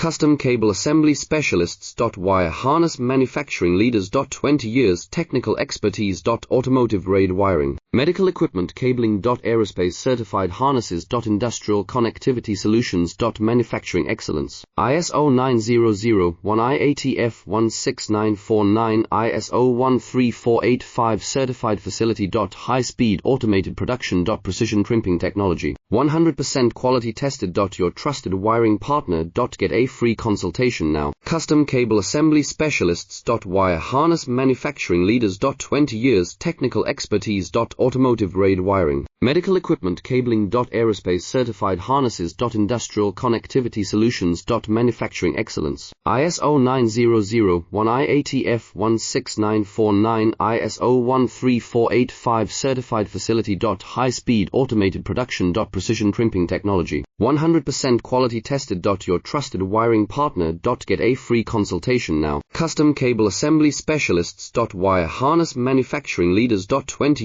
Custom Cable Assembly Specialists. Wire Harness Manufacturing Leaders. 20 years Technical Expertise. Automotive grade wiring, medical equipment cabling. Aerospace certified harnesses. Industrial connectivity solutions. Manufacturing excellence. ISO 9001-189F16949, ISO 13485 certified facility. High speed automated production. Precision crimping technology, 100% quality tested. Your trusted wiring partner. Get a free consultation now. Custom Cable Assembly Specialists. Wire Harness Manufacturing Leaders. 20 years Technical Expertise. Automotive grade wiring, medical equipment cabling. Aerospace certified harnesses. Industrial connectivity solutions. Manufacturing excellence. ISO 9001-189F16949, ISO 13485 certified facility. High speed automated production. Precision crimping technology, 100% quality tested. Your trusted wiring partner. Get a free consultation now. Custom Cable Assembly Specialists. Wire Harness Manufacturing Leaders. 20